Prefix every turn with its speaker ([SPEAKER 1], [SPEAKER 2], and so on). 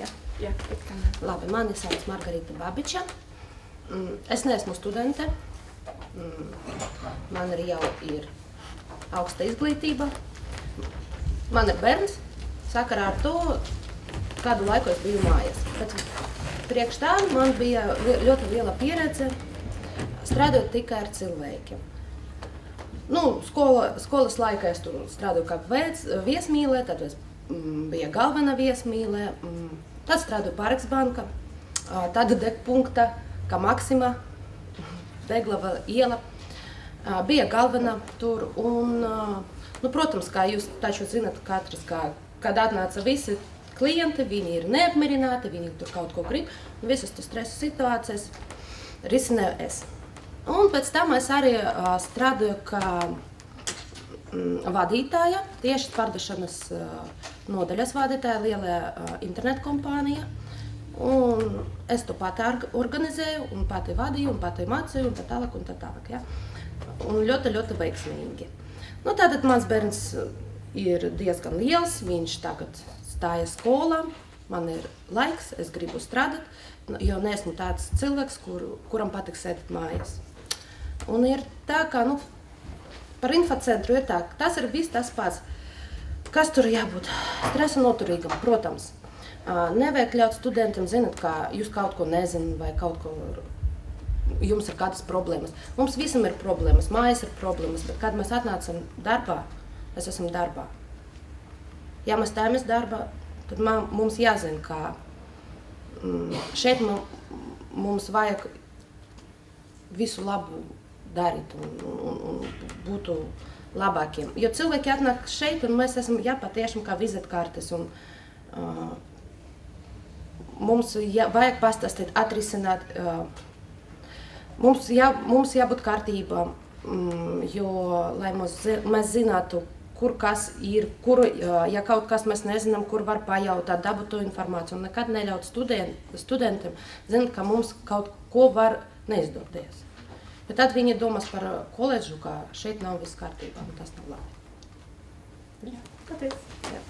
[SPEAKER 1] Ja?
[SPEAKER 2] Jā,
[SPEAKER 1] Labi, mani sauc Margarita Babiča. Es neesmu studente. Man arī jau ir augsta izglītība. Man ir bērns. Sakarā ar to, kādu laiku es biju mājās. Bet priekš tā man bija ļoti liela pieredze strādājot tikai ar cilvēkiem. Skolas laikā es tur strādāju kā viesmīlē, tad es bija galvenā viesmīlē. Tad strādāju Pāreks banka, tad degpunkta, kā Maksima, Deglava iela, bija galvenā tur. Un, protams, kā jūs taču zināt, katrs, kad atnāca visi klienti, viņi ir neapmierināti, viņi tur kaut ko grib, un visas tas stresa situācijas risināju es. Un pēc tam es arī strādāju kā vadītāja, tieši pārdošanas nodaļas vadītāja lielajā internetu kompānijā. Un es to pati organizēju, un pati vadīju, un pati mācīju, un tā tālāk. Ja? Un ļoti, ļoti veiksmīgi. Tātad mans bērns ir diezgan liels, viņš tagad stāja skolā, man ir laiks, es gribu strādāt, jo neesmu tāds cilvēks, kuram patīk sēdēt mājās. Un ir tā, ka, par infocentru ir tā, ka tas ir viss tas pats, kas tur jābūt stresa noturīgam, protams. Nevajag ļaut studentiem zināt, ka jūs kaut ko nezināt vai kaut ko, jums ir kādas problēmas. Mums visam ir problēmas, mājas ir problēmas, bet kad mēs atnācam darbā, mēs esam darbā. Ja mēs stājamies darbā, tad mums jāzina, ka šeit mums vajag visu labu darīt un būtu labākiem. Jo cilvēki atnāk šeit, un mēs esam patiešām kā vizitkartes. Mums vajag pastāstīt, atrisināt. Mums jābūt kārtībā, jo, lai mēs zinātu, kur kas ir, ja kaut kas mēs nezinām, kur var pajautāt, dabūt to informāciju. Un nekad neļaut studentiem zināt, ka mums kaut ko var neizdoties. Bet tad viņi domās par koledžu, ka šeit nav viss kārtībā, un tas nav labi.
[SPEAKER 2] Jā, pateic.
[SPEAKER 1] Jā.